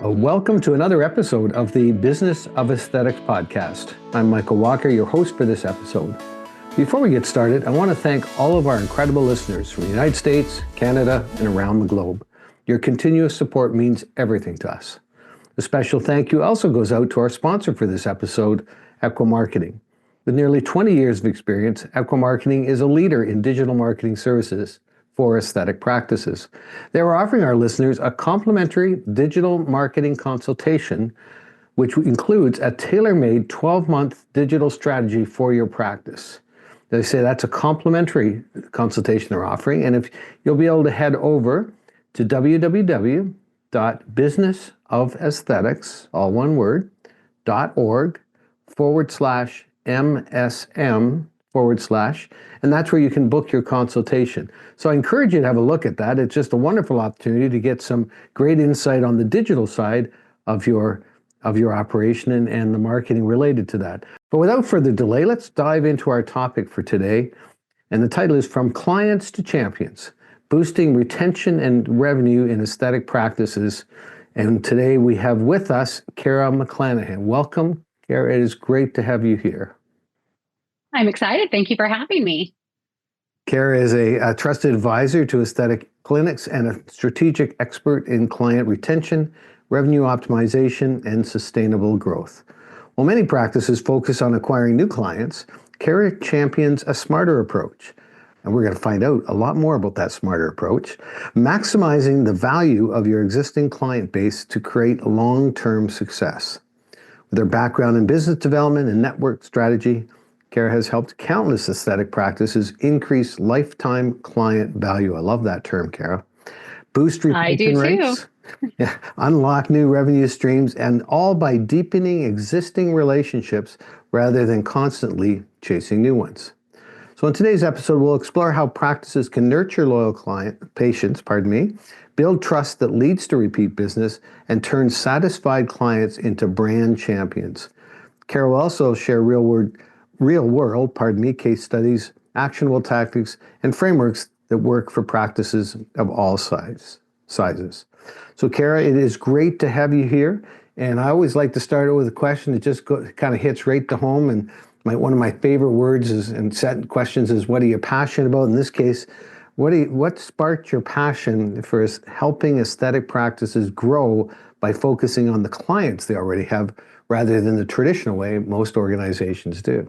Welcome to another episode of the Business of Aesthetics podcast. I'm Michael Walker, your host for this episode. Before we get started, I want to thank all of our incredible listeners from the United States, Canada, and around the globe. Your continuous support means everything to us. A special thank you also goes out to our sponsor for this episode, Equa Marketing. With nearly 20 years of experience, Equa Marketing is a leader in digital marketing services for aesthetic practices. They are offering our listeners a complimentary digital marketing consultation, which includes a tailor-made 12-month digital strategy for your practice. They say that's a complimentary consultation they're offering, and if you'll be able to head over to www.businessaesthetics, all one word, .org/MSM/, and that's where you can book your consultation. So I encourage you to have a look at that. It's just a wonderful opportunity to get some great insight on the digital side of your operation and the marketing related to that. But without further delay, let's dive into our topic for today. And the title is From Clients to Champions, Boosting Retention and Revenue in Aesthetic Practices. And today we have with us Kara McClanahan. Welcome, Kara. It is great to have you here. I'm excited. Thank you for having me. Kara is a trusted advisor to aesthetic clinics and a strategic expert in client retention, revenue optimization, and sustainable growth. While many practices focus on acquiring new clients, Kara champions a smarter approach. And we're going to find out a lot more about that smarter approach, maximizing the value of your existing client base to create long-term success. With her background in business development and network strategy, Kara has helped countless aesthetic practices increase lifetime client value. I love that term, Kara. Boost retention rates, unlock new revenue streams, and all by deepening existing relationships rather than constantly chasing new ones. So in today's episode, we'll explore how practices can nurture loyal patients, build trust that leads to repeat business, and turn satisfied clients into brand champions. Kara will also share real-world case studies, actionable tactics, and frameworks that work for practices of all sizes. So Kara, it is great to have you here. And I always like to start out with a question that just kind of hits right to home. And one of my favorite words and set questions is, what are you passionate about? In this case, what sparked your passion for helping aesthetic practices grow by focusing on the clients they already have rather than the traditional way most organizations do?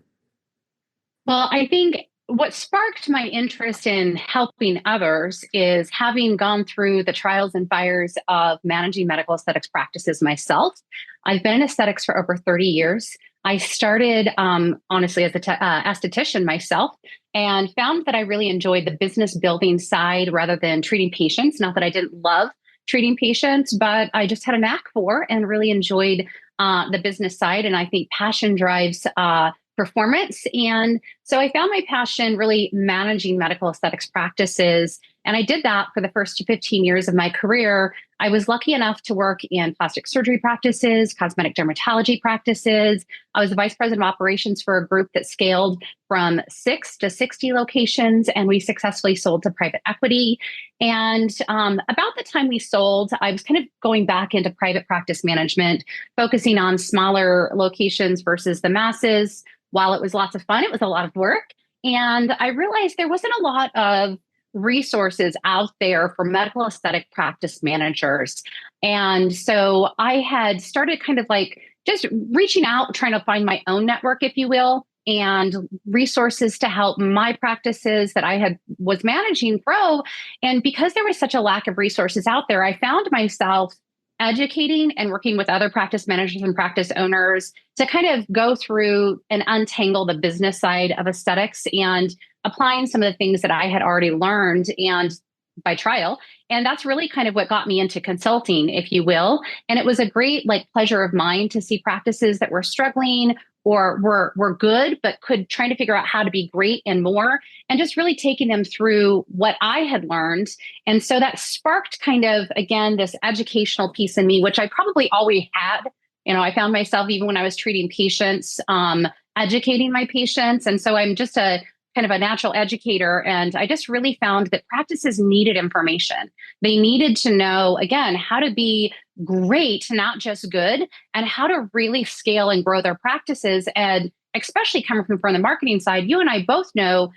Well, I think what sparked my interest in helping others is having gone through the trials and fires of managing medical aesthetics practices myself. I've been in aesthetics for over 30 years. I started, honestly, as an esthetician myself and found that I really enjoyed the business building side rather than treating patients. Not that I didn't love treating patients, but I just had a knack for and really enjoyed the business side. And I think passion drives performance. And so I found my passion really managing medical aesthetics practices. And I did that for the first 15 years of my career. I was lucky enough to work in plastic surgery practices, cosmetic dermatology practices. I was the vice president of operations for a group that scaled from 6 to 60 locations, and we successfully sold to private equity. And about the time we sold, I was kind of going back into private practice management, focusing on smaller locations versus the masses. While it was lots of fun, it was a lot of work. And I realized there wasn't a lot of resources out there for medical aesthetic practice managers. And so I had started kind of like just reaching out, trying to find my own network, if you will, and resources to help my practices that I was managing grow. And because there was such a lack of resources out there, I found myself educating and working with other practice managers and practice owners to kind of go through and untangle the business side of aesthetics and applying some of the things that I had already learned and by trial. And that's really kind of what got me into consulting, if you will. And it was a great pleasure of mine to see practices that were struggling or were good, but trying to figure out how to be great and more, and just really taking them through what I had learned. And so that sparked kind of, again, this educational piece in me, which I probably always had. I found myself, even when I was treating patients, educating my patients. And so I'm just a kind of a natural educator. And I just really found that practices needed information. They needed to know, again, how to be great, not just good, and how to really scale and grow their practices. And especially coming from the marketing side, you and I both know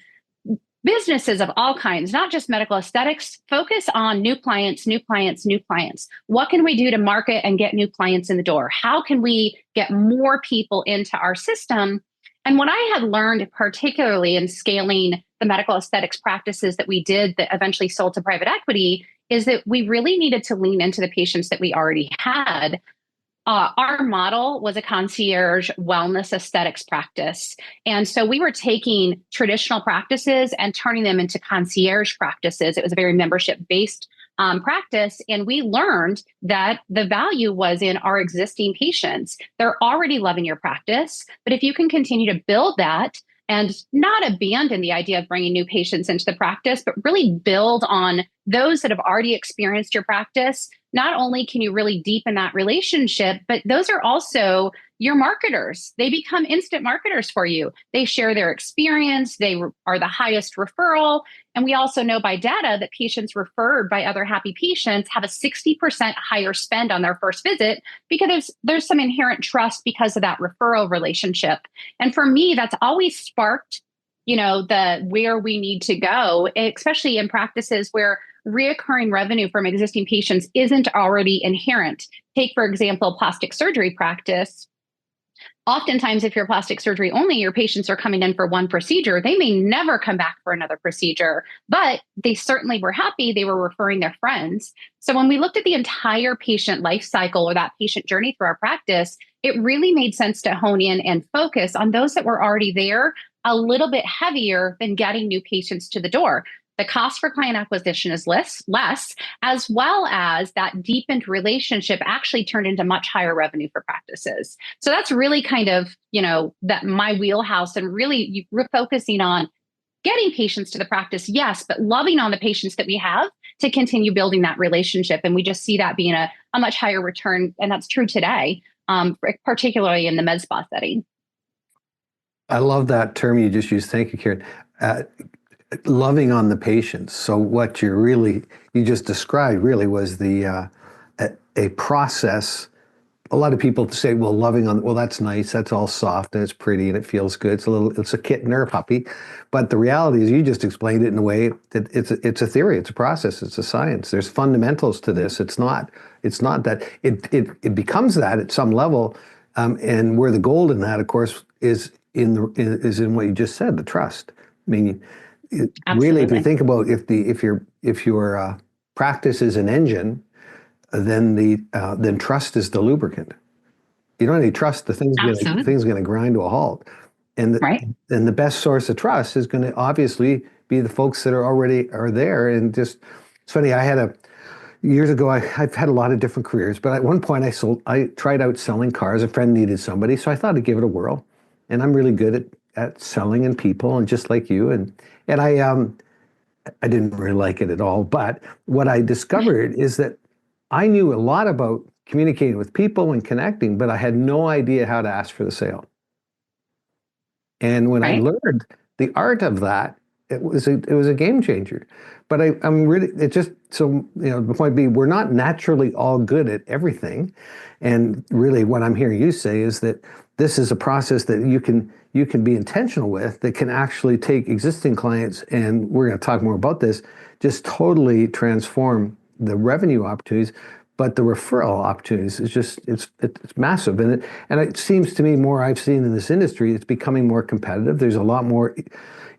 businesses of all kinds, not just medical aesthetics, focus on new clients, new clients, new clients. What can we do to market and get new clients in the door? How can we get more people into our system? And what I had learned, particularly in scaling the medical aesthetics practices that we did that eventually sold to private equity, is that we really needed to lean into the patients that we already had. Our model was a concierge wellness aesthetics practice. And so we were taking traditional practices and turning them into concierge practices. It was a very membership based practice. And we learned that the value was in our existing patients. They're already loving your practice. But if you can continue to build that and not abandon the idea of bringing new patients into the practice, but really build on those that have already experienced your practice, not only can you really deepen that relationship, but those are also your marketers. They become instant marketers for you. They share their experience. They are the highest referral. And we also know by data that patients referred by other happy patients have a 60% higher spend on their first visit because there's some inherent trust because of that referral relationship. And for me, that's always sparked, the where we need to go, especially in practices where reoccurring revenue from existing patients isn't already inherent. Take, for example, plastic surgery practice. Oftentimes, if you're plastic surgery only, your patients are coming in for one procedure. They may never come back for another procedure, but they certainly were happy. They were referring their friends. So when we looked at the entire patient life cycle or that patient journey through our practice, it really made sense to hone in and focus on those that were already there a little bit heavier than getting new patients to the door. The cost for client acquisition is less, as well as that deepened relationship actually turned into much higher revenue for practices. So that's really kind of, that my wheelhouse, and really we're focusing on getting patients to the practice, yes, but loving on the patients that we have to continue building that relationship. And we just see that being a much higher return. And that's true today, particularly in the med spa setting. I love that term you just used. Thank you, Karen. Loving on the patients. So what you just described really was a process. A lot of people say, well, that's nice. That's all soft and it's pretty and it feels good. It's a kitten or a puppy. But the reality is you just explained it in a way that it's a theory, it's a process, it's a science. There's fundamentals to this. It's not that it becomes that at some level. And where the gold in that, of course, is in what you just said, the trust. I mean, really, if you think about if your practice is an engine, then trust is the lubricant. You don't need trust, the thing's going to grind to a halt. And the best source of trust is going to obviously be the folks that are there. And just it's funny, years ago, I've had a lot of different careers, but at one point I tried out selling cars. A friend needed somebody, so I thought I'd give it a whirl. And I'm really good at selling and people, and just like you. And I didn't really like it at all. But what I discovered is that I knew a lot about communicating with people and connecting, but I had no idea how to ask for the sale. And when I learned the art of that, it was a game changer. But the point being, we're not naturally all good at everything. And really what I'm hearing you say is that this is a process that you can be intentional with, that can actually take existing clients, and we're going to talk more about this, just totally transform the revenue opportunities. But the referral opportunities is it's massive. And it seems to me, more I've seen in this industry, it's becoming more competitive. There's a lot more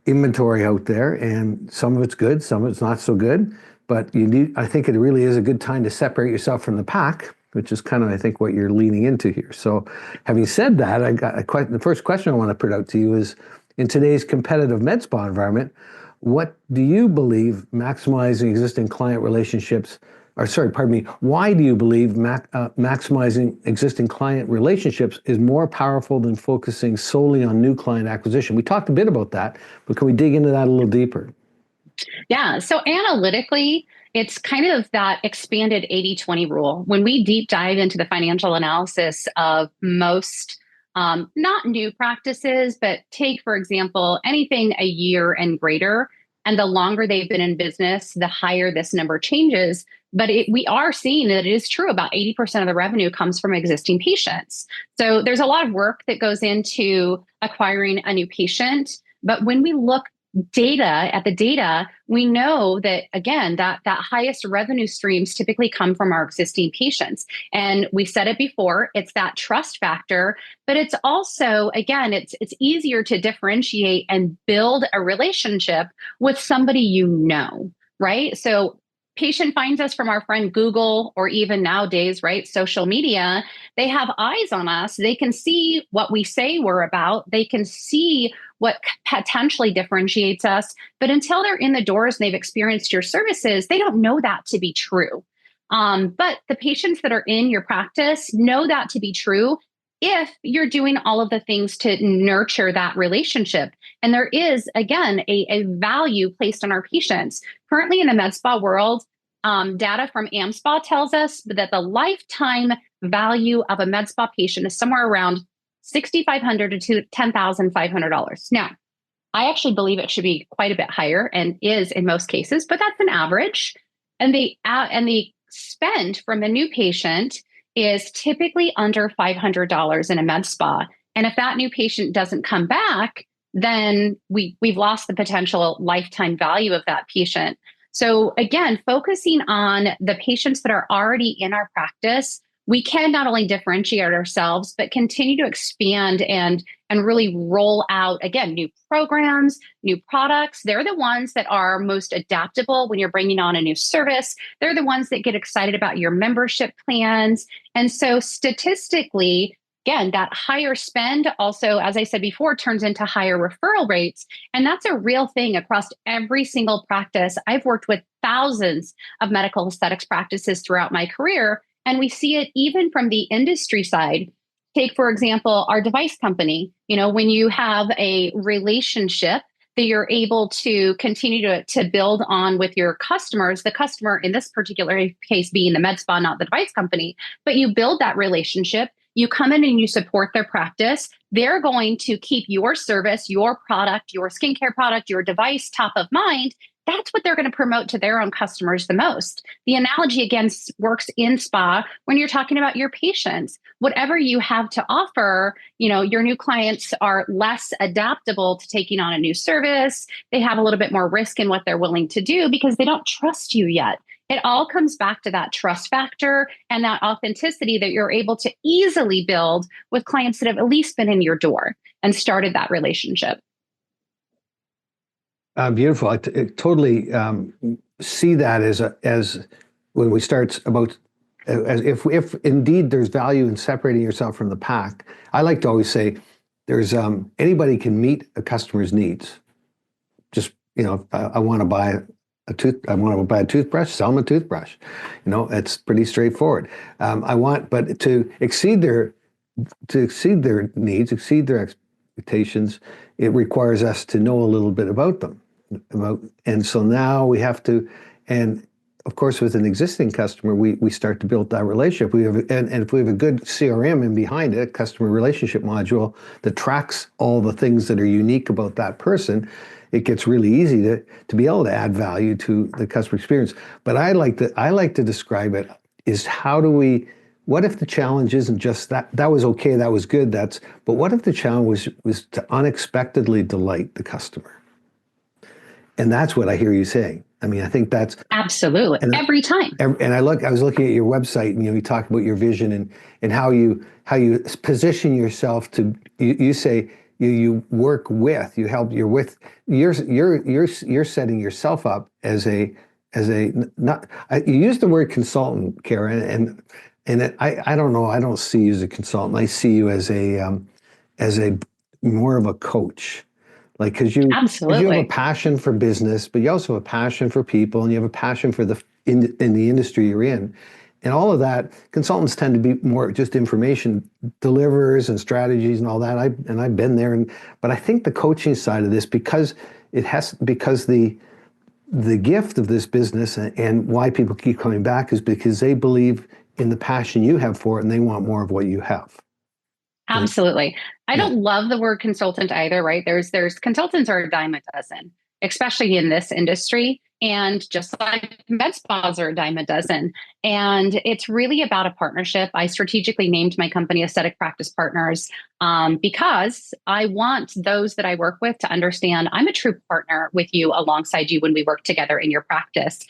inventory out there, and some of it's good, some of it's not so good. But I think it really is a good time to separate yourself from the pack, which is kind of, I think, what you're leaning into here. So having said that, the first question I want to put out to you is, in today's competitive med spa environment, what do you believe maximizing existing client relationships, why do you believe maximizing existing client relationships is more powerful than focusing solely on new client acquisition? We talked a bit about that, but can we dig into that a little deeper? Yeah. So analytically, it's kind of that expanded 80-20 rule. When we deep dive into the financial analysis of most not new practices, but take, for example, anything a year and greater. And the longer they've been in business, the higher this number changes. But we are seeing that it is true. About 80% of the revenue comes from existing patients. So there's a lot of work that goes into acquiring a new patient. But when we look at the data, we know that again, that highest revenue streams typically come from our existing patients. And we said it before, it's that trust factor, but it's also, again, it's easier to differentiate and build a relationship with somebody you know, right? So patient finds us from our friend Google, or even nowadays, right, social media. They have eyes on us. They can see what we say we're about. They can see what potentially differentiates us. But until they're in the doors and they've experienced your services, they don't know that to be true. But the patients that are in your practice know that to be true if you're doing all of the things to nurture that relationship. And there is, again, a value placed on our patients. Currently in the med spa world, data from AmSpa tells us that the lifetime value of a med spa patient is somewhere around $6,500 to $10,500. Now, I actually believe it should be quite a bit higher, and is in most cases, but that's an average. And the spend from a new patient is typically under $500 in a med spa. And if that new patient doesn't come back, then we've lost the potential lifetime value of that patient. So again, focusing on the patients that are already in our practice, we can not only differentiate ourselves, but continue to expand and really roll out, again, new programs, new products. They're the ones that are most adaptable when you're bringing on a new service. They're the ones that get excited about your membership plans. And so statistically, again, that higher spend also, as I said before, turns into higher referral rates. And that's a real thing across every single practice. I've worked with thousands of medical aesthetics practices throughout my career. And we see it even from the industry side. Take, for example, our device company. You know, when you have a relationship that you're able to continue to build on with your customers, the customer in this particular case being the med spa, not the device company, but you build that relationship, you come in and you support their practice, they're going to keep your service, your product, your skincare product, your device top of mind. That's what they're going to promote to their own customers the most. The analogy again works in spa when you're talking about your patients. Whatever you have to offer, you know, your new clients are less adaptable to taking on a new service. They have a little bit more risk in what they're willing to do because they don't trust you yet. It all comes back to that trust factor and that authenticity that you're able to easily build with clients that have at least been in your door and started that relationship. Beautiful. I totally see that as when we start about as if indeed there's value in separating yourself from the pack. I like to always say there's anybody can meet a customer's needs. Just, you know, I want to buy I want to buy a toothbrush, sell them a toothbrush. You know, it's pretty straightforward. But to exceed their needs, exceed their expectations, it requires us to know a little bit about them. And so now we have to, and of course, with an existing customer, we start to build that relationship. And if we have a good CRM in behind it, customer relationship module that tracks all the things that are unique about that person, it gets really easy to be able to add value to the customer experience. But I like to describe it is what if the challenge isn't just that was okay, that was good, but what if the challenge was to unexpectedly delight the customer? And that's what I hear you saying. I mean, I think that's absolutely every time. And I was looking at your website, and you talk about your vision and how you position yourself to. You say you work with, you're setting yourself up as a not. You use the word consultant, Kara, and I don't know. I don't see you as a consultant. I see you as a more of a coach. Like, because you have a passion for business, but you also have a passion for people, and you have a passion for in the industry you're in. And all of that, consultants tend to be more just information deliverers and strategies and all that. I've been there, but I think the coaching side of this, because the gift of this business and why people keep coming back is because they believe in the passion you have for it, and they want more of what you have. Absolutely. I Yeah. don't love the word consultant either, right? There's consultants are a dime a dozen, especially in this industry. And just like med spas are a dime a dozen. And it's really about a partnership. I strategically named my company Aesthetic Practice Partners because I want those that I work with to understand I'm a true partner with you alongside you when we work together in your practice.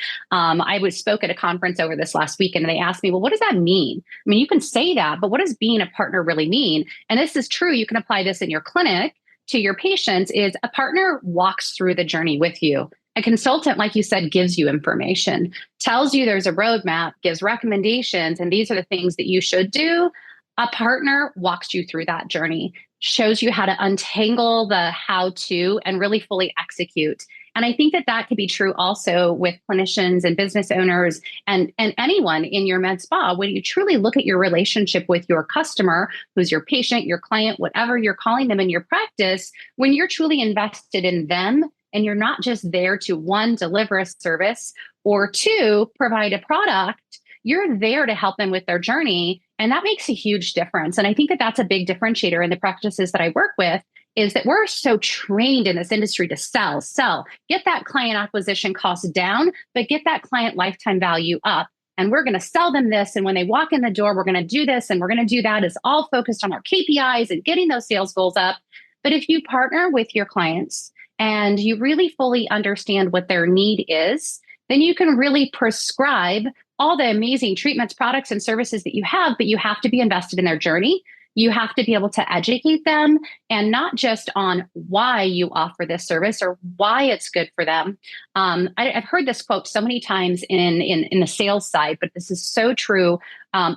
Spoke at a conference over this last week and they asked me, well, what does that mean? I mean, you can say that, but what does being a partner really mean? And this is true. You can apply this in your clinic to your patients is a partner walks through the journey with you. A consultant, like you said, gives you information, tells you there's a roadmap, gives recommendations, and these are the things that you should do. A partner walks you through that journey, shows you how to untangle the how to and really fully execute. And I think that that could be true also with clinicians and business owners and anyone in your med spa. When you truly look at your relationship with your customer, who's your patient, your client, whatever you're calling them in your practice, when you're truly invested in them and you're not just there to one, deliver a service or two, provide a product, you're there to help them with their journey. And that makes a huge difference. And I think that that's a big differentiator in the practices that I work with is that we're so trained in this industry to sell, get that client acquisition cost down, but get that client lifetime value up. And we're going to sell them this. And when they walk in the door, we're going to do this and we're going to do that. It's all focused on our KPIs and getting those sales goals up. But if you partner with your clients and you really fully understand what their need is, then you can really prescribe all the amazing treatments, products, and services that you have, but you have to be invested in their journey. You have to be able to educate them and not just on why you offer this service or why it's good for them. I've heard this quote so many times in the sales side, but this is so true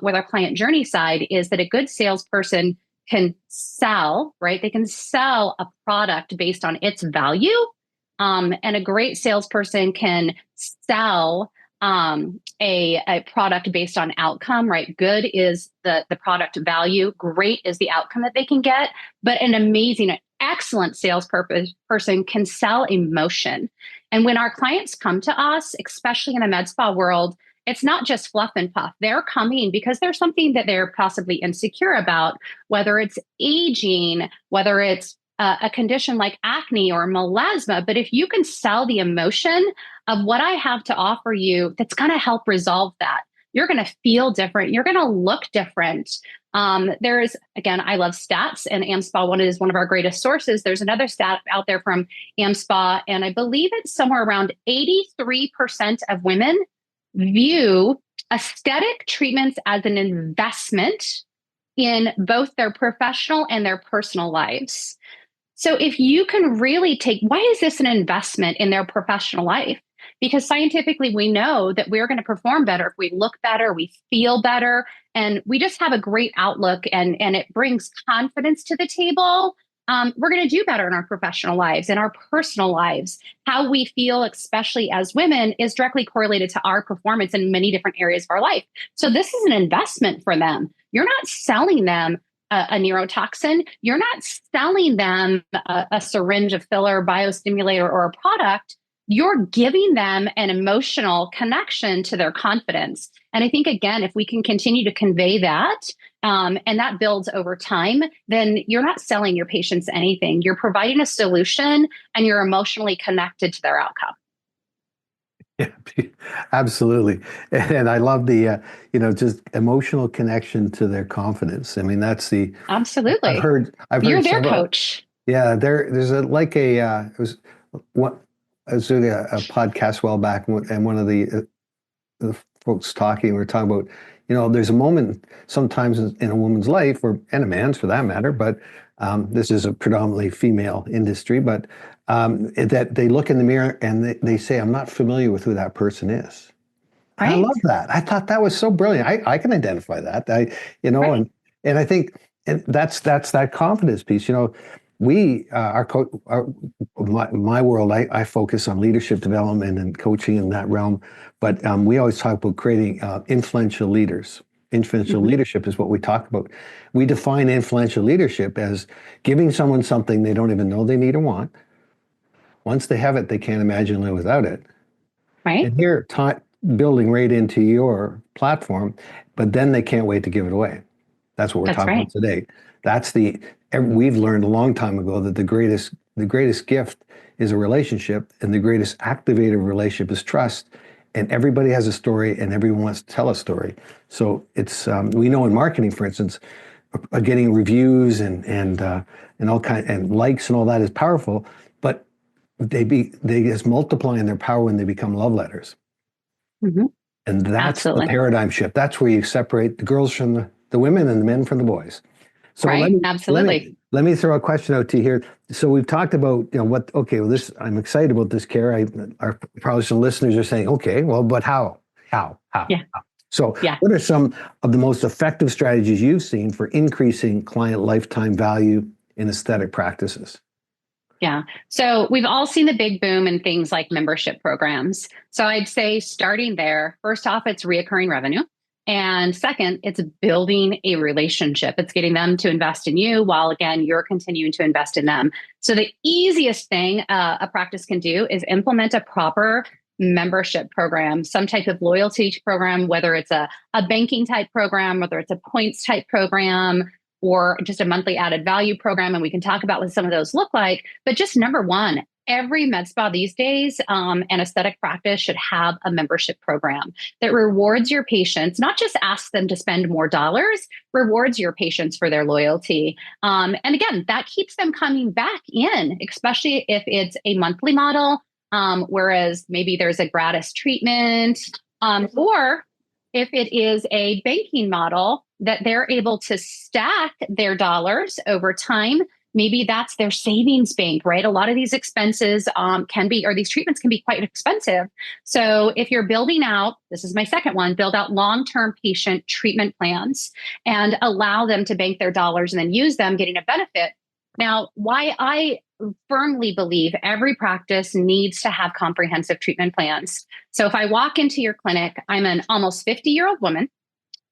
with our client journey side is that a good salesperson can sell, right? They can sell a product based on its value. And a great salesperson can sell a product based on outcome, right? Good is the product value. Great is the outcome that they can get. But an amazing, excellent person can sell emotion. And when our clients come to us, especially in the med spa world, it's not just fluff and puff. They're coming because there's something that they're possibly insecure about, whether it's aging, whether it's a condition like acne or melasma. But if you can sell the emotion of what I have to offer you, that's going to help resolve that. You're going to feel different. You're going to look different. There's, again, I love stats and AmSpa one is one of our greatest sources. There's another stat out there from AmSpa, and I believe it's somewhere around 83% of women view aesthetic treatments as an investment in both their professional and their personal lives. So if you can really why is this an investment in their professional life? Because scientifically, we know that we're going to perform better if we look better, we feel better, and we just have a great outlook and it brings confidence to the table. We're going to do better in our professional lives, in our personal lives. How we feel, especially as women, is directly correlated to our performance in many different areas of our life. So this is an investment for them. You're not selling them a neurotoxin. You're not selling them a syringe of filler, biostimulator, or a product. You're giving them an emotional connection to their confidence. And I think, again, if we can continue to convey that, and that builds over time, then you're not selling your patients anything. You're providing a solution and you're emotionally connected to their outcome. Yeah, absolutely. And I love the, just emotional connection to their confidence. I mean, that's Absolutely. I've You're heard their several, coach. yeah, there's it was what, I was doing a podcast a while back and one of the folks talking, we were talking about, there's a moment sometimes in a woman's life and a man's for that matter, but this is a predominantly female industry, but that they look in the mirror and they say, I'm not familiar with who that person is. And I Right. love that. I thought that was so brilliant. I can identify that. Right. And I think and that's that confidence piece. We my world, I focus on leadership development and coaching in that realm, but we always talk about creating influential leaders. Influential Mm-hmm. leadership is what we talk about. We define influential leadership as giving someone something they don't even know they need or want. Once they have it, they can't imagine living without it. Right. And here, building right into your platform, but then they can't wait to give it away. That's what we're That's talking right. about today. We've learned a long time ago that the greatest gift is a relationship, and the greatest activator of relationship is trust. And everybody has a story, and everyone wants to tell a story. So we know in marketing, for instance, getting reviews and all kind and likes and all that is powerful, but they just multiply in their power when they become love letters. Mhm. And that's the Absolutely. paradigm shift. That's where you separate the girls from the women and the men from the boys. So let Right. me let Absolutely. me let me throw a question out to you here. So we've talked about, what, okay, well, this, I'm excited about this, Kara. Our probably some listeners are saying, okay, well, but how? How? Yeah. So Yeah. what are some of the most effective strategies you've seen for increasing client lifetime value in aesthetic practices? Yeah. So we've all seen the big boom in things like membership programs. So I'd say starting there, first off, it's reoccurring revenue. And second, it's building a relationship. It's getting them to invest in you while, again, you're continuing to invest in them. So the easiest thing a practice can do is implement a proper membership program, some type of loyalty program, whether it's a banking type program, whether it's a points type program, or just a monthly added value program. And we can talk about what some of those look like. But just number one, every med spa these days and aesthetic practice should have a membership program that rewards your patients, not just asks them to spend more dollars, rewards your patients for their loyalty. And again, that keeps them coming back in, especially if it's a monthly model, whereas maybe there's a gratis treatment, or if it is a banking model that they're able to stack their dollars over time. Maybe that's their savings bank, right? A lot of these expenses or these treatments can be quite expensive. So if you're building out, this is my second one, build out long-term patient treatment plans and allow them to bank their dollars and then use them getting a benefit. Now, why I firmly believe every practice needs to have comprehensive treatment plans. So if I walk into your clinic, I'm an almost 50-year-old woman.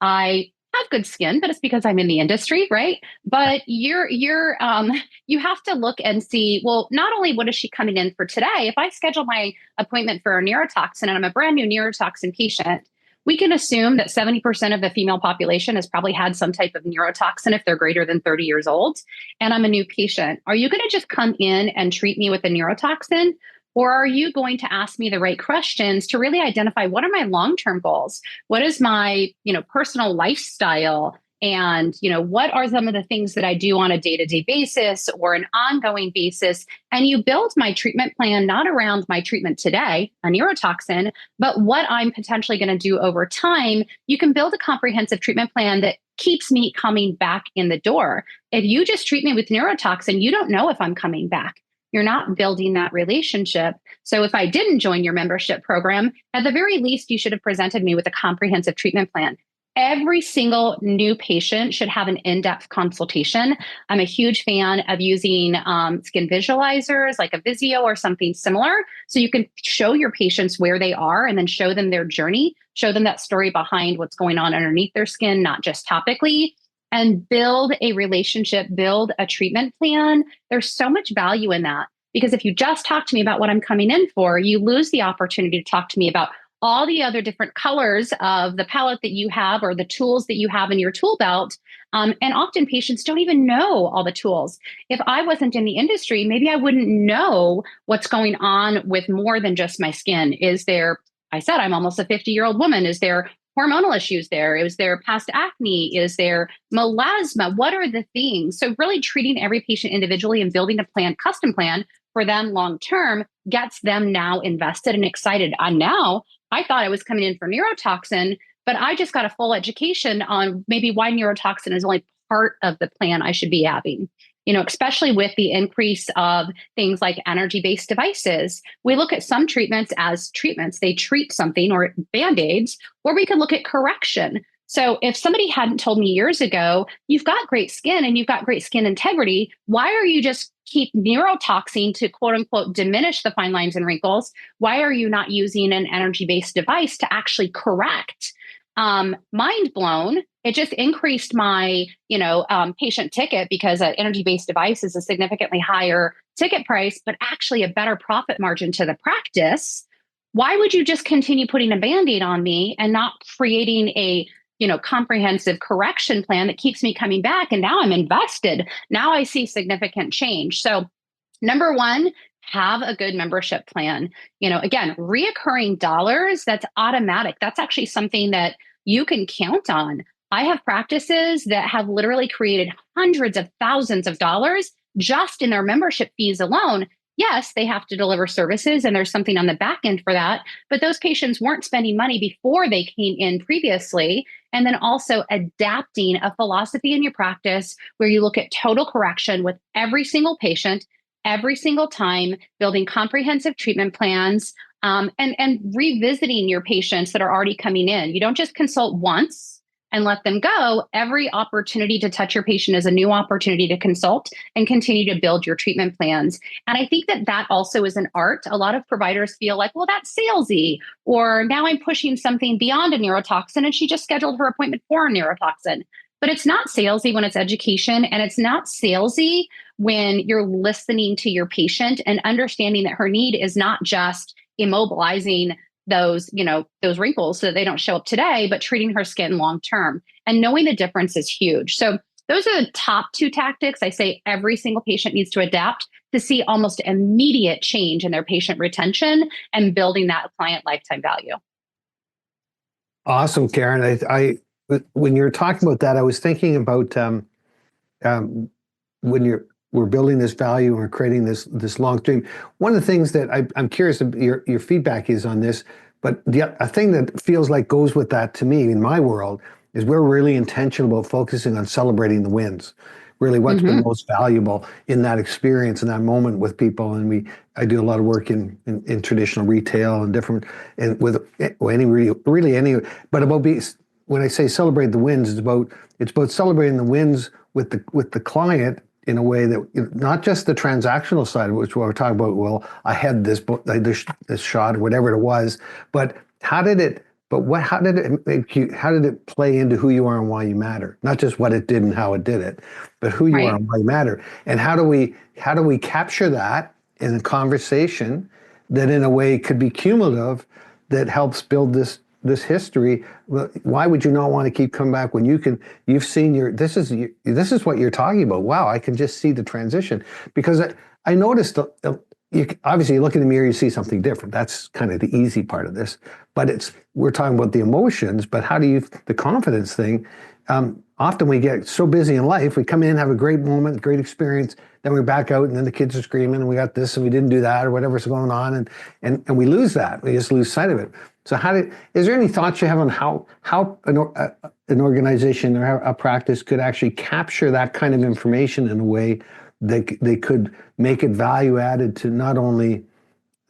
I have good skin, but it's because I'm in the industry, right? But you have to look and see, well, not only what is she coming in for today, if I schedule my appointment for a neurotoxin and I'm a brand new neurotoxin patient, we can assume that 70% of the female population has probably had some type of neurotoxin if they're greater than 30 years old. And I'm a new patient. Are you going to just come in and treat me with a neurotoxin? Or are you going to ask me the right questions to really identify what are my long-term goals? What is my, personal lifestyle? And, what are some of the things that I do on a day-to-day basis or an ongoing basis? And you build my treatment plan, not around my treatment today, a neurotoxin, but what I'm potentially going to do over time. You can build a comprehensive treatment plan that keeps me coming back in the door. If you just treat me with neurotoxin, you don't know if I'm coming back. You're not building that relationship. So if I didn't join your membership program, at the very least, you should have presented me with a comprehensive treatment plan. Every single new patient should have an in-depth consultation. I'm a huge fan of using skin visualizers like a Visio or something similar. So you can show your patients where they are and then show them their journey, show them that story behind what's going on underneath their skin, not just topically, and build a relationship, build a treatment plan. There's so much value in that because if you just talk to me about what I'm coming in for, you lose the opportunity to talk to me about all the other different colors of the palette that you have or the tools that you have in your tool belt. And often patients don't even know all the tools. If I wasn't in the industry, maybe I wouldn't know what's going on with more than just my skin. I said, I'm almost a 50-year-old woman. Is there hormonal issues there? Is there past acne? Is there melasma? What are the things? So really treating every patient individually and building a plan, custom plan for them long term gets them now invested and excited. And now I thought I was coming in for neurotoxin, but I just got a full education on maybe why neurotoxin is only part of the plan I should be having. Especially with the increase of things like energy-based devices. We look at some treatments as treatments. They treat something or Band-Aids, or we could look at correction. So if somebody hadn't told me years ago, you've got great skin and you've got great skin integrity, why are you just keep neurotoxin to quote unquote diminish the fine lines and wrinkles? Why are you not using an energy-based device to actually correct? Mind blown. It just increased my, patient ticket because an energy-based device is a significantly higher ticket price, but actually a better profit margin to the practice. Why would you just continue putting a Band-Aid on me and not creating a comprehensive correction plan that keeps me coming back. And now I'm invested. Now I see significant change. So number one, have a good membership plan. Again, reoccurring dollars, that's automatic. That's actually something that you can count on. I have practices that have literally created hundreds of thousands of dollars just in their membership fees alone. Yes, they have to deliver services and there's something on the back end for that, but those patients weren't spending money before they came in previously. And then also adapting a philosophy in your practice where you look at total correction with every single patient, every single time, building comprehensive treatment plans, and revisiting your patients that are already coming in. You don't just consult once and let them go. Every opportunity to touch your patient is a new opportunity to consult and continue to build your treatment plans. And I think that also is an art. A lot of providers feel like, well, that's salesy, or now I'm pushing something beyond a neurotoxin and she just scheduled her appointment for a neurotoxin. But it's not salesy when it's education, and it's not salesy when you're listening to your patient and understanding that her need is not just immobilizing those wrinkles so that they don't show up today, but treating her skin long term. And knowing the difference is huge. So those are the top two tactics I say every single patient needs to adapt to see almost immediate change in their patient retention and building that client lifetime value. Awesome, Karen. I when you're talking about that, I was thinking about when we're building this value and we're creating this long stream. One of the things that I'm curious of your feedback is on this, but a thing that feels like goes with that to me in my world is we're really intentional about focusing on celebrating the wins. Really, what's been most valuable in that experience, in that moment with people. And I do a lot of work in traditional retail and different, and with really any, but when I say celebrate the wins, it's about celebrating the wins with the client in a way that not just the transactional side, which we're talking about. Well, I had this shot, or whatever it was, but how did it make you? How did it play into who you are and why you matter? Not just what it did and how it did it, but who you are and why you matter. And how do we capture that in a conversation that, in a way, could be cumulative, that helps build this history? Why would you not want to keep coming back when you've seen this is what you're talking about? Wow, I can just see the transition. Because I noticed, obviously you look in the mirror, you see something different. That's kind of the easy part of this. But we're talking about the emotions, but the confidence thing, often we get so busy in life, we come in, have a great moment, great experience, then we're back out and then the kids are screaming and we got this and we didn't do that or whatever's going on, and we lose that. We just lose sight of it. So is there any thoughts you have on how an organization or a practice could actually capture that kind of information in a way that they could make it value added to not only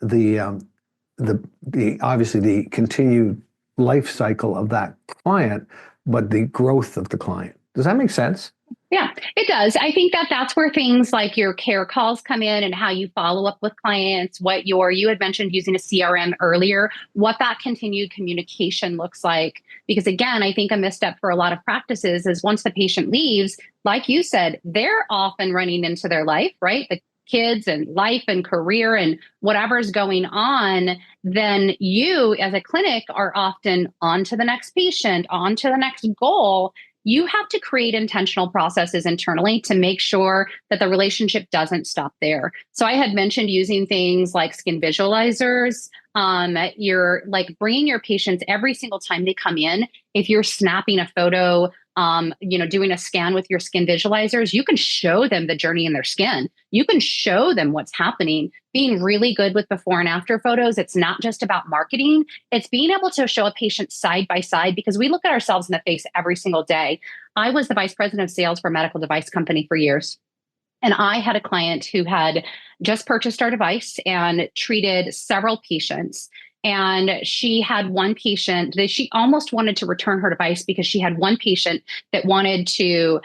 the obviously the continued life cycle of that client, but the growth of the client? Does that make sense? Yeah, it does. I think that's where things like your care calls come in and how you follow up with clients, you had mentioned using a CRM earlier, what that continued communication looks like. Because again, I think a misstep for a lot of practices is once the patient leaves, like you said, they're often running into their life, right? The kids and life and career and whatever's going on, then you as a clinic are often on to the next patient, on to the next goal. You have to create intentional processes internally to make sure that the relationship doesn't stop there. So I had mentioned using things like skin visualizers. You're like bringing your patients every single time they come in. If you're snapping a photo, doing a scan with your skin visualizers, you can show them the journey in their skin. You can show them what's happening. Being really good with before and after photos. It's not just about marketing. It's being able to show a patient side by side, because we look at ourselves in the face every single day. I was the vice president of sales for a medical device company for years. And I had a client who had just purchased our device and treated several patients. And she had one patient that she almost wanted to return her device because she had one patient that wanted to,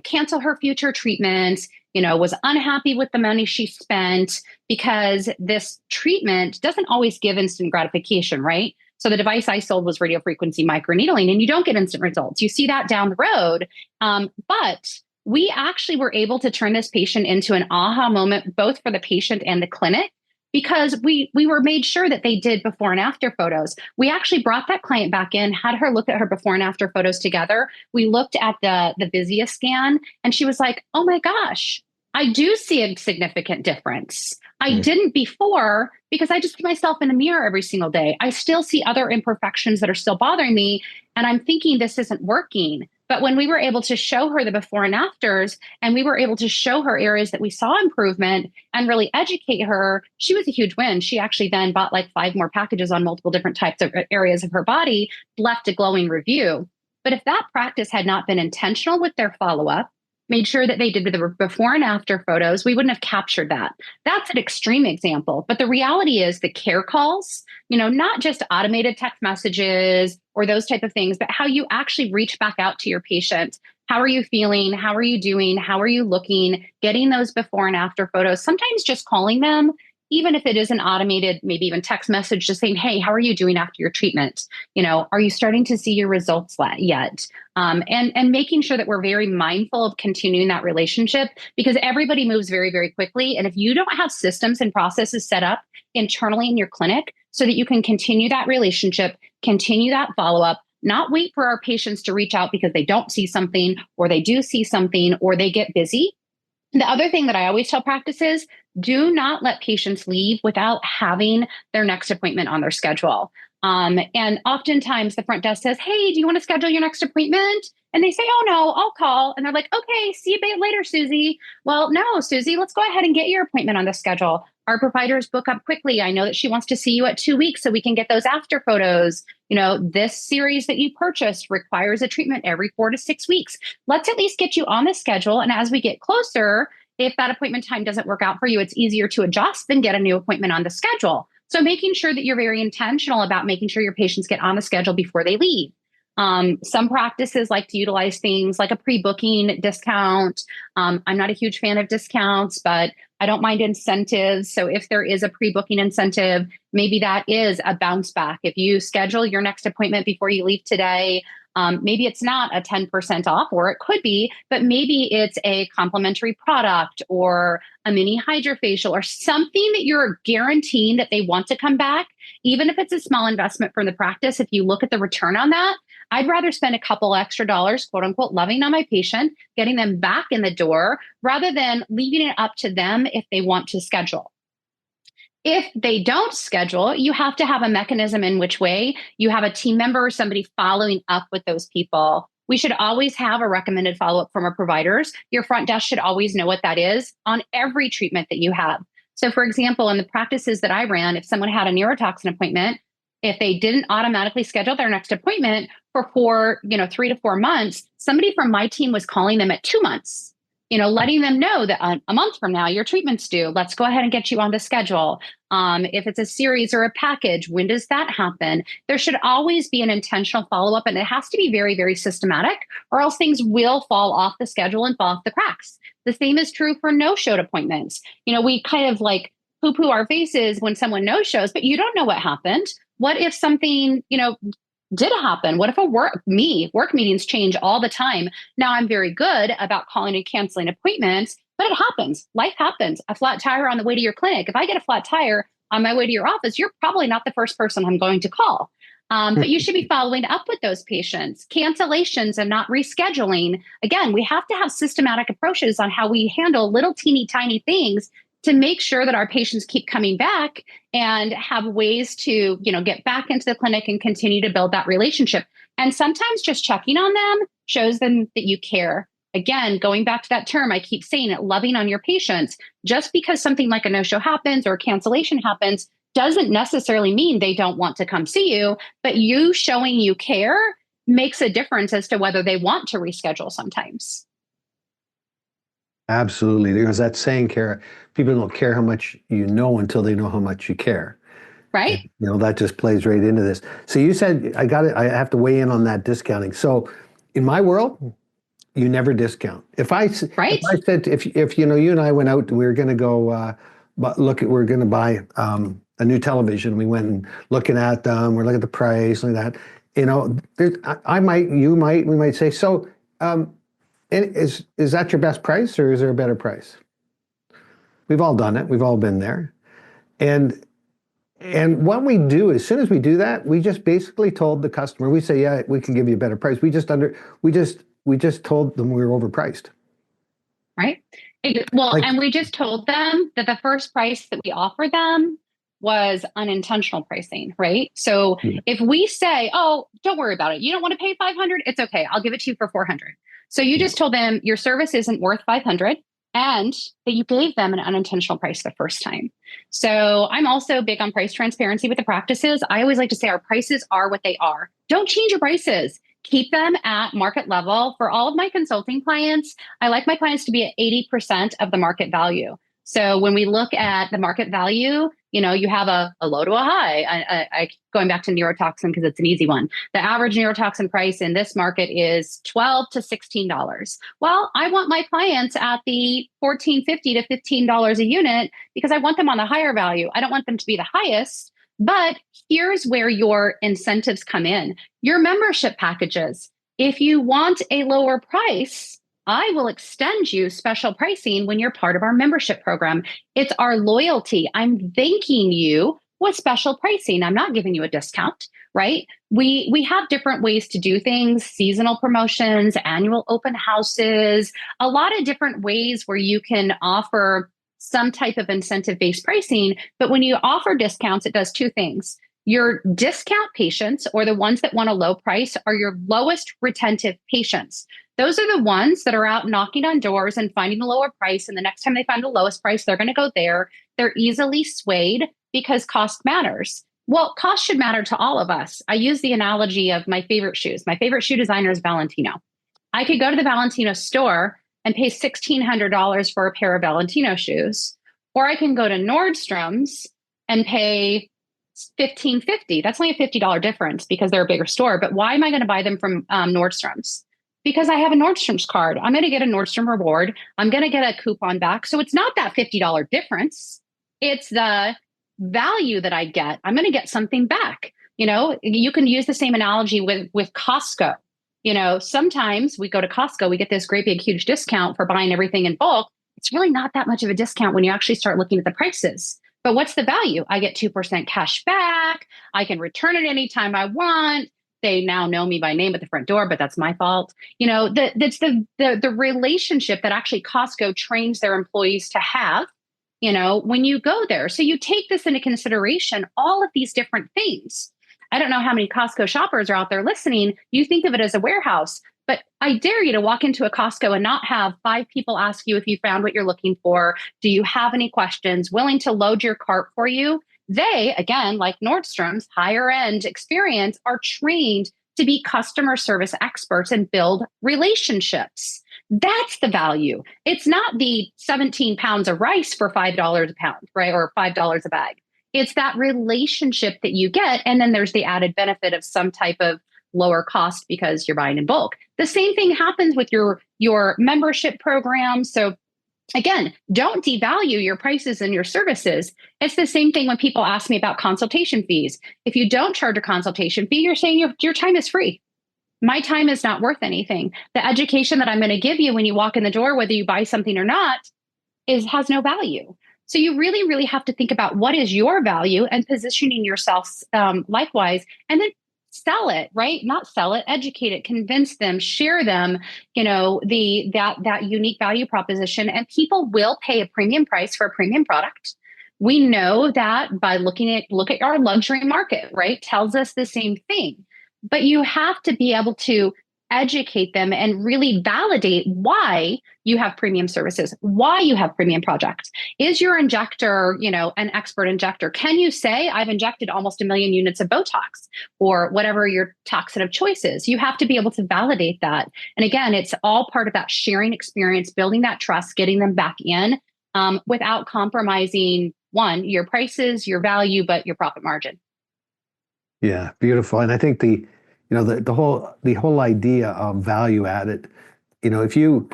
cancel her future treatments, was unhappy with the money she spent, because this treatment doesn't always give instant gratification, right? So the device I sold was radiofrequency microneedling, and you don't get instant results. You see that down the road. But we actually were able to turn this patient into an aha moment, both for the patient and the clinic, because we were made sure that they did before and after photos. We actually brought that client back in, had her look at her before and after photos together. We looked at the Visia scan, and she was like, "Oh my gosh, I do see a significant difference. I didn't before because I just put myself in the mirror every single day. I still see other imperfections that are still bothering me, and I'm thinking this isn't working." But when we were able to show her the before and afters, and we were able to show her areas that we saw improvement and really educate her, she was a huge win. She actually then bought like 5 more packages on multiple different types of areas of her body, left a glowing review. But if that practice had not been intentional with their follow-up, made sure that they did the before and after photos, we wouldn't have captured that. That's an extreme example. But the reality is the care calls, not just automated text messages or those type of things, but how you actually reach back out to your patient. How are you feeling? How are you doing? How are you looking? Getting those before and after photos, sometimes just calling them, even if it is an automated, maybe even text message, just saying, "Hey, how are you doing after your treatment? Are you starting to see your results yet?" And making sure that we're very mindful of continuing that relationship, because everybody moves very, very quickly. And if you don't have systems and processes set up internally in your clinic so that you can continue that relationship, continue that follow-up, not wait for our patients to reach out because they don't see something, or they do see something, or they get busy. The other thing that I always tell practices, do not let patients leave without having their next appointment on their schedule. And oftentimes the front desk says, "Hey, do you want to schedule your next appointment?" And they say, "Oh no, I'll call." And they're like, "Okay, see you later, Susie." Well, no, Susie, let's go ahead and get your appointment on the schedule. Our providers book up quickly. I know that she wants to see you at 2 weeks so we can get those after photos. This series that you purchased requires a treatment every 4 to 6 weeks. Let's at least get you on the schedule. And as we get closer, if that appointment time doesn't work out for you, it's easier to adjust than get a new appointment on the schedule. So making sure that you're very intentional about making sure your patients get on the schedule before they leave. Some practices like to utilize things like a pre-booking discount. I'm not a huge fan of discounts, but I don't mind incentives. So if there is a pre-booking incentive, maybe that is a bounce back. If you schedule your next appointment before you leave today, maybe it's not a 10% off, or it could be, but maybe it's a complimentary product or a mini hydrofacial or something that you're guaranteeing that they want to come back. Even if it's a small investment from the practice, if you look at the return on that, I'd rather spend a couple extra dollars, quote unquote, loving on my patient, getting them back in the door, rather than leaving it up to them if they want to schedule. If they don't schedule, you have to have a mechanism in which way you have a team member or somebody following up with those people. We should always have a recommended follow-up from our providers. Your front desk should always know what that is on every treatment that you have. So for example, in the practices that I ran, if someone had a neurotoxin appointment, if they didn't automatically schedule their next appointment for 3 to 4 months, somebody from my team was calling them at 2 months, letting them know that a month from now, your treatment's due. Let's go ahead and get you on the schedule. If it's a series or a package, when does that happen? There should always be an intentional follow-up, and it has to be very, very systematic, or else things will fall off the schedule and fall off the cracks. The same is true for no-showed appointments. We kind of like poo-poo our faces when someone no-shows, but you don't know what happened. What if something, did happen? What if work meetings change all the time? Now I'm very good about calling and canceling appointments, but it happens. Life happens. A flat tire on the way to your clinic. If I get a flat tire on my way to your office, you're probably not the first person I'm going to call. But you should be following up with those patients. Cancellations and not rescheduling. Again, we have to have systematic approaches on how we handle little teeny tiny things to make sure that our patients keep coming back and have ways to, get back into the clinic and continue to build that relationship. And sometimes just checking on them shows them that you care. Again, going back to that term, I keep saying it, loving on your patients. Just because something like a no-show happens or a cancellation happens doesn't necessarily mean they don't want to come see you, but you showing you care makes a difference as to whether they want to reschedule sometimes. Absolutely. There's that saying, Kara, people don't care how much you know until they know how much you care. Right? And, that just plays right into this. So you said, I have to weigh in on that discounting. So in my world, you never discount. If I said, if you and I went out and we were going to go, we're going to buy a new television. We went and looking at them, we're looking at the price, like that. We might say, so, and is that your best price, or is there a better price? We've all done it. We've all been there. And what we do, as soon as we do that, we just basically told the customer, we say, yeah, we can give you a better price. We just told them we were overpriced. Right. Well, Like, and we just told them that the first price that we offered them was unintentional pricing, right? So if we say, oh, don't worry about it. You don't want to pay 500, it's okay. I'll give it to you for 400. So you just told them your service isn't worth 500 and that you gave them an unintentional price the first time. So I'm also big on price transparency with the practices. I always like to say our prices are what they are. Don't change your prices. Keep them at market level. For all of my consulting clients, I like my clients to be at 80% of the market value. So when we look at the market value, you have a low to a high. Going back to neurotoxin because it's an easy one. The average neurotoxin price in this market is $12 to $16. Well, I want my clients at the $14.50 to $15 a unit because I want them on the higher value. I don't want them to be the highest. But here's where your incentives come in. Your membership packages. If you want a lower price, I will extend you special pricing when you're part of our membership program. It's our loyalty. I'm thanking you with special pricing. I'm not giving you a discount, right? We have different ways to do things, seasonal promotions, annual open houses, a lot of different ways where you can offer some type of incentive-based pricing. But when you offer discounts, it does two things. Your discount patients, or the ones that want a low price, are your lowest retentive patients. Those are the ones that are out knocking on doors and finding the lower price. And the next time they find the lowest price, they're going to go there. They're easily swayed because cost matters. Well, cost should matter to all of us. I use the analogy of my favorite shoes. My favorite shoe designer is Valentino. I could go to the Valentino store and pay $1,600 for a pair of Valentino shoes, or I can go to Nordstrom's and pay $1,550. That's only a $50 difference because they're a bigger store. But why am I going to buy them from Nordstrom's? Because I have a Nordstrom's card. I'm going to get a Nordstrom reward. I'm going to get a coupon back. So it's not that $50 difference. It's the value that I get. I'm going to get something back. You can use the same analogy with Costco. Sometimes we go to Costco, we get this great big huge discount for buying everything in bulk. It's really not that much of a discount when you actually start looking at the prices. But what's the value? I get 2% cash back. I can return it anytime I want. They now know me by name at the front door, but that's my fault. That's the relationship that actually Costco trains their employees to have, when you go there. So you take this into consideration, all of these different things. I don't know how many Costco shoppers are out there listening. You think of it as a warehouse, but I dare you to walk into a Costco and not have 5 people ask you if you found what you're looking for. Do you have any questions? Willing to load your cart for you? They, again, like Nordstrom's, higher end experience, are trained to be customer service experts and build relationships. That's the value. It's not the 17 pounds of rice for $5 a pound, right? Or $5 a bag. It's that relationship that you get. And then there's the added benefit of some type of lower cost because you're buying in bulk. The same thing happens with your membership program. So again, don't devalue your prices and your services. It's the same thing when people ask me about consultation fees. If you don't charge a consultation fee, you're saying your time is free. My time is not worth anything. The education that I'm going to give you when you walk in the door, whether you buy something or not, has no value. So you really, really have to think about what is your value and positioning yourself likewise, and then sell it, right? Not sell it, educate it, convince them, share them, that unique value proposition, and people will pay a premium price for a premium product. We know that by look at our luxury market, right? Tells us the same thing. But you have to be able to educate them and really validate why you have premium services, why you have premium projects. Is your injector, an expert injector? Can you say, I've injected almost 1 million units of Botox or whatever your toxin of choice is? You have to be able to validate that. And again, it's all part of that sharing experience, building that trust, getting them back in without compromising, one, your prices, your value, but your profit margin. Yeah, beautiful. And I think the whole idea of value added, if you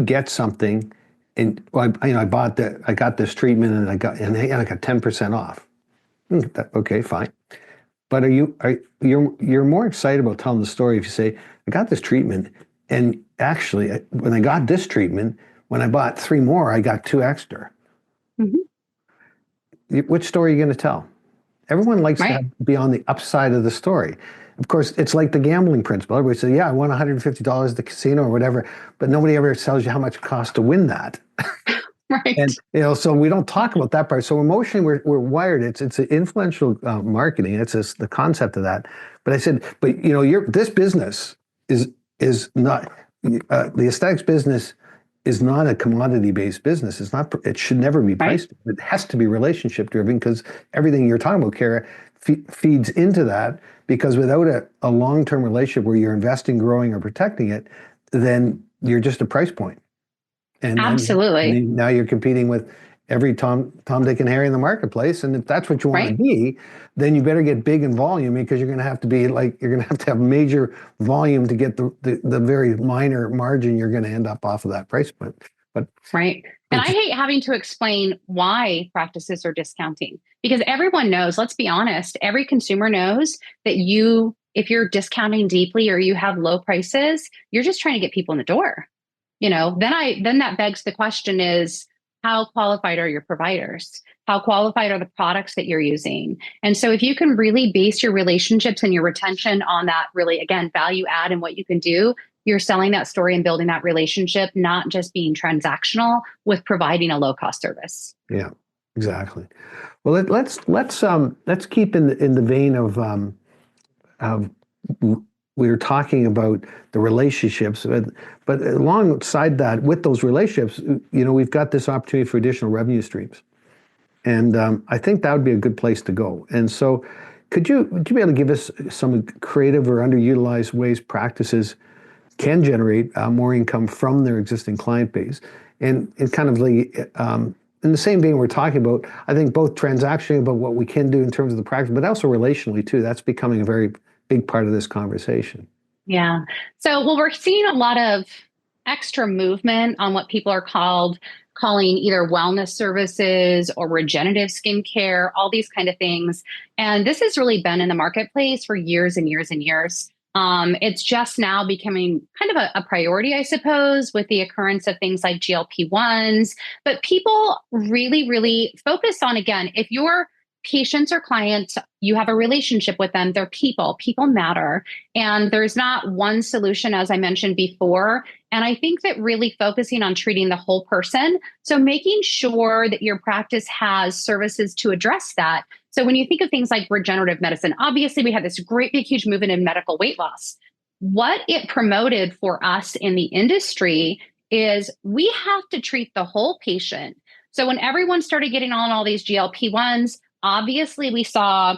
get something and I got this treatment and I got 10% off. Okay, fine. But you're more excited about telling the story if you say, I got this treatment and actually when I got this treatment, when I bought 3 more, I got 2 extra. Mm-hmm. which story are you going to tell? Everyone likes to Right. be on the upside of the story. Of course, it's like the gambling principle. Everybody says, yeah, I won $150 at the casino or whatever, but nobody ever tells you how much it costs to win that. Right. And so we don't talk about that part. So emotionally, we're wired. It's an influential marketing. It's just the concept of that. But I said, but this business is not the aesthetics business is not a commodity-based business. It's not. It should never be Right. priced. It has to be relationship-driven because everything you're talking about, Kara, feeds into that. Because without a long-term relationship where you're investing, growing, or protecting it, then you're just a price point. And Absolutely. now you're competing with every Tom, Dick, and Harry in the marketplace. And if that's what you want to Right. be, then you better get big in volume because you're going to have to be like, you're going to have major volume to get the very minor margin you're going to end up off of that price point. But Right. And I hate having to explain why practices are discounting because everyone knows, let's be honest, every consumer knows that if you're discounting deeply or you have low prices, you're just trying to get people in the door. Then that begs the question is, how qualified are your providers? How qualified are the products that you're using? And so if you can really base your relationships and your retention on that really, again, value add and what you can do, you're selling that story and building that relationship, not just being transactional with providing a low cost service. yeah, exactly. Well, let's keep in the vein of we were talking about the relationships, but alongside that, with those relationships, we've got this opportunity for additional revenue streams, and I think that would be a good place to go. And so, would you be able to give us some creative or underutilized ways practices can generate more income from their existing client base, and kind of in the same vein we're talking about, I think both transactionally about what we can do in terms of the practice, but also relationally too. That's becoming a very big part of this conversation. Yeah. So, well, we're seeing a lot of extra movement on what people are calling either wellness services or regenerative skincare, all these kind of things. And this has really been in the marketplace for years and years and years. It's just now becoming kind of a priority, I suppose, with the occurrence of things like GLP-1s. But people really, really focus on, again, if your patients or clients, you have a relationship with them, they're people, people matter. And there's not one solution, as I mentioned before. And I think that really focusing on treating the whole person. So making sure that your practice has services to address that. So when you think of things like regenerative medicine, obviously we had this great big huge movement in medical weight loss. What it promoted for us in the industry is we have to treat the whole patient. So when everyone started getting on all these GLP-1s, obviously we saw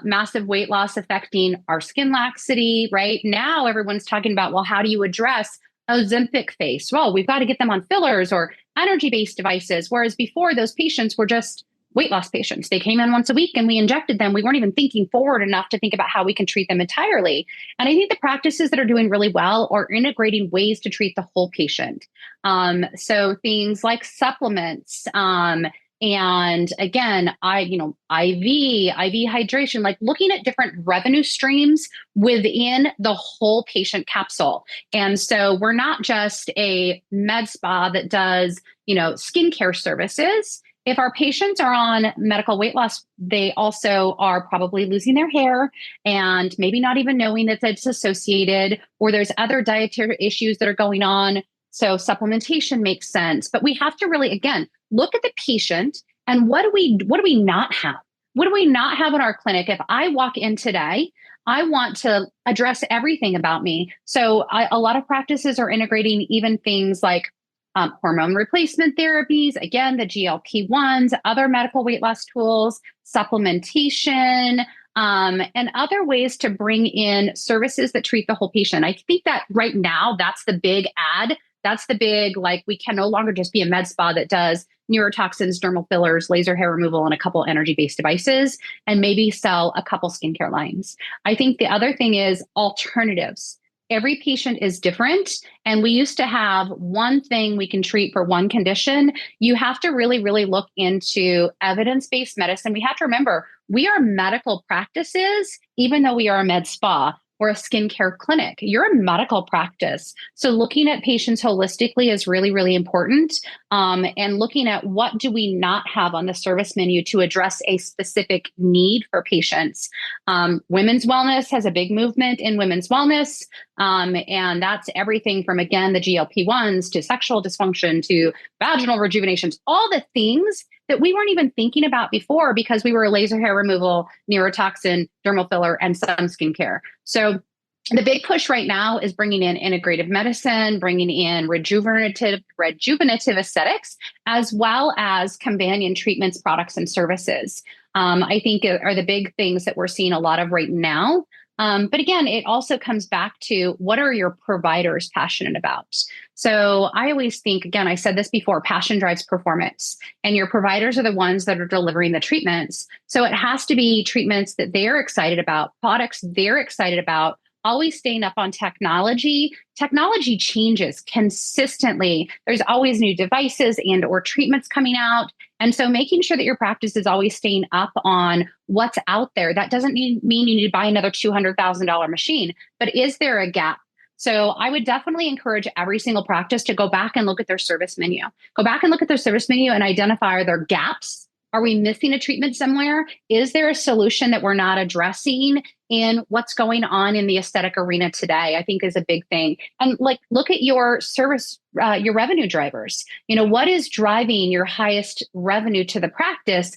massive weight loss affecting our skin laxity, right? Now everyone's talking about, well, how do you address Ozempic face? Well, we've got to get them on fillers or energy-based devices. Whereas before, those patients were just weight loss patients. They came in once a week and we injected them. We weren't even thinking forward enough to think about how we can treat them entirely. And I think the practices that are doing really well are integrating ways to treat the whole patient. So things like supplements, and again, IV hydration, like looking at different revenue streams within the whole patient capsule. And so we're not just a med spa that does, skincare services. If our patients are on medical weight loss, they also are probably losing their hair and maybe not even knowing that it's associated, or there's other dietary issues that are going on. So supplementation makes sense, but we have to really, again, look at the patient and what do we not have? What do we not have in our clinic? If I walk in today, I want to address everything about me. So a lot of practices are integrating even things like hormone replacement therapies, again, the GLP-1s, other medical weight loss tools, supplementation, and other ways to bring in services that treat the whole patient. I think that right now, that's the big ad. That's the big, we can no longer just be a med spa that does neurotoxins, dermal fillers, laser hair removal, and a couple energy-based devices, and maybe sell a couple skincare lines. I think the other thing is alternatives. Every patient is different, and we used to have one thing we can treat for one condition. You have to really, really look into evidence-based medicine. We have to remember, we are medical practices, even though we are a med spa. or a skincare clinic. You're a medical practice. So looking at patients holistically is really, really important. And looking at what do we not have on the service menu to address a specific need for patients. Women's wellness has a big movement in women's wellness. And that's everything from, again, the GLP-1s to sexual dysfunction to vaginal rejuvenations, all the things that we weren't even thinking about before because we were laser hair removal, neurotoxin, dermal filler, and some skincare. So the big push right now is bringing in integrative medicine, bringing in rejuvenative aesthetics, as well as companion treatments, products, and services. I think are the big things that we're seeing a lot of right now. But again, it also comes back to what are your providers passionate about? So I always think, again, I said this before, passion drives performance, and your providers are the ones that are delivering the treatments. So it has to be treatments that they're excited about, products they're excited about, always staying up on technology. Technology changes consistently. There's always new devices and or treatments coming out. And so making sure that your practice is always staying up on what's out there. That doesn't mean you need to buy another $200,000 machine, but is there a gap? So I would definitely encourage every single practice to go back and look at their service menu. Go back and look at their service menu and identify, are there gaps? Are we missing a treatment somewhere? Is there a solution that we're not addressing in what's going on in the aesthetic arena today? I think is a big thing. And like, look at your service, your revenue drivers. What is driving your highest revenue to the practice?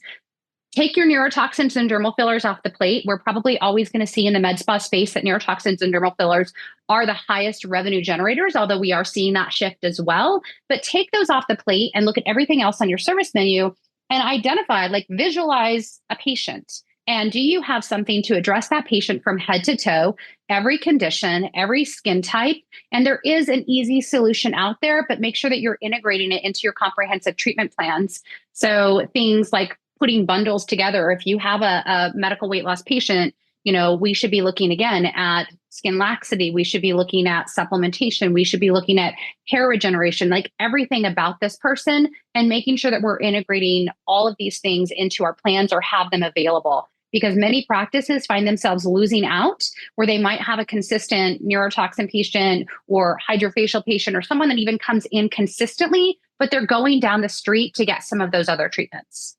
Take your neurotoxins and dermal fillers off the plate. We're probably always going to see in the med spa space that neurotoxins and dermal fillers are the highest revenue generators, although we are seeing that shift as well. But take those off the plate and look at everything else on your service menu and identify, visualize a patient. And do you have something to address that patient from head to toe, every condition, every skin type? And there is an easy solution out there, but make sure that you're integrating it into your comprehensive treatment plans. So things like putting bundles together. If you have a medical weight loss patient, we should be looking again at skin laxity. We should be looking at supplementation. We should be looking at hair regeneration, everything about this person, and making sure that we're integrating all of these things into our plans or have them available. Because many practices find themselves losing out where they might have a consistent neurotoxin patient or hydrofacial patient or someone that even comes in consistently, but they're going down the street to get some of those other treatments.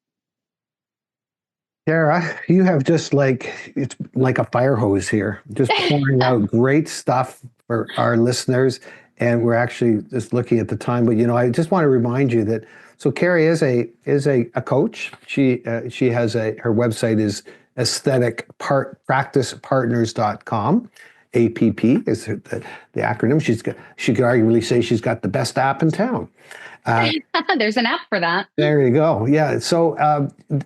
Kara, you have just it's like a fire hose here, just pouring out great stuff for our listeners. And we're actually just looking at the time, but I just want to remind you that Kara is a coach. She has her website is aestheticpracticepartners.com. APP is the acronym. She could arguably say she's got the best app in town. There's an app for that. There you go. Yeah. So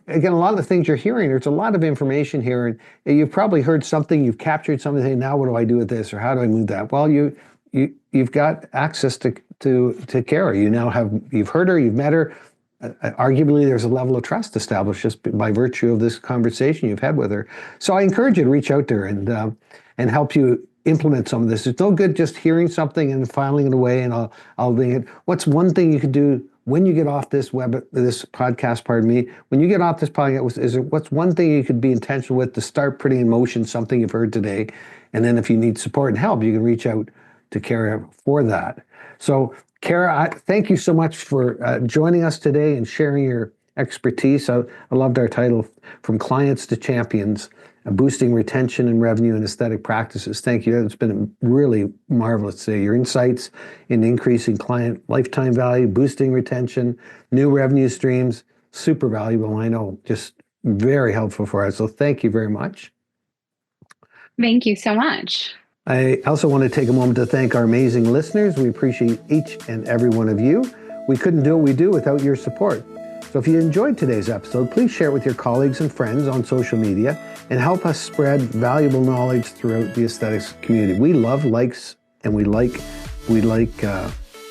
again, a lot of the things you're hearing, there's a lot of information here, and you've probably heard something, you've captured something. Now, what do I do with this, or how do I move that? Well, you've got access to Kara. You've heard her, you've met her. Arguably, there's a level of trust established just by virtue of this conversation you've had with her. So I encourage you to reach out to her and help you implement some of this. It's no good just hearing something and filing it away and I'll link it. What's one thing you could do when you get off this podcast, when you get off this podcast, what's one thing you could be intentional with to start putting in motion something you've heard today? And then if you need support and help, you can reach out to Kara for that. So Kara, thank you so much for joining us today and sharing your expertise. I loved our title, From Clients to Champions, Boosting Retention and Revenue in Aesthetic Practices. Thank you. It's been really marvelous today. Your insights in increasing client lifetime value, boosting retention, new revenue streams, super valuable. I know, just very helpful for us. So thank you very much. Thank you so much. I also want to take a moment to thank our amazing listeners. We appreciate each and every one of you. We couldn't do what we do without your support. So if you enjoyed today's episode, please share it with your colleagues and friends on social media and help us spread valuable knowledge throughout the aesthetics community. We love likes and we like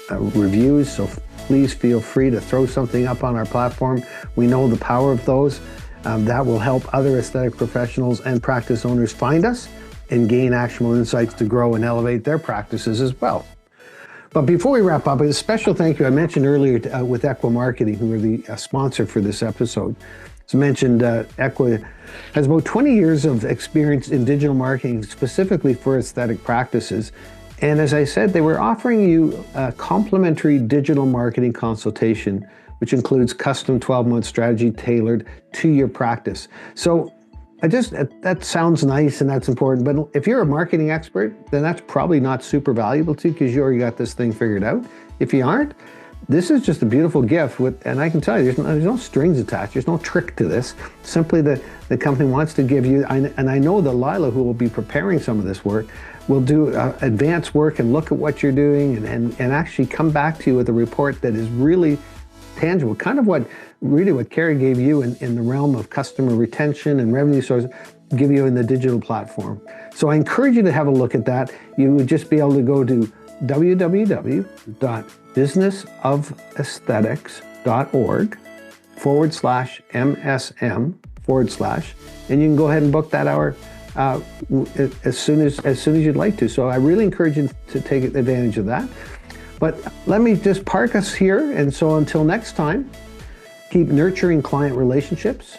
reviews. So please feel free to throw something up on our platform. We know the power of those. That will help other aesthetic professionals and practice owners find us and gain actionable insights to grow and elevate their practices as well. But before we wrap up, a special thank you. I mentioned earlier with Equa Marketing, who are the sponsor for this episode. As mentioned, Equa has about 20 years of experience in digital marketing, specifically for aesthetic practices. And as I said, they were offering you a complimentary digital marketing consultation, which includes custom 12-month strategy tailored to your practice. So that sounds nice and that's important, but if you're a marketing expert, then that's probably not super valuable to you because you already got this thing figured out. If you aren't, this is just a beautiful gift and I can tell you, there's no strings attached. There's no trick to this. Simply the company wants to give you, and I know that Lila, who will be preparing some of this work, will do advanced work and look at what you're doing and actually come back to you with a report that is really tangible, kind of what Kara gave you in the realm of customer retention and revenue source, give you in the digital platform. So I encourage you to have a look at that. You would just be able to go to www.businessofesthetics.org/MSM/ and you can go ahead and book that hour as soon as you'd like to. So I really encourage you to take advantage of that. But let me just park us here. And so until next time, keep nurturing client relationships,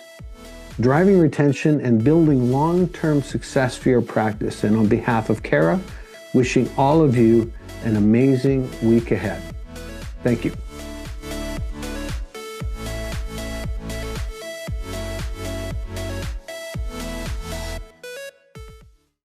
driving retention, and building long-term success for your practice. And on behalf of Kara, wishing all of you an amazing week ahead. Thank you.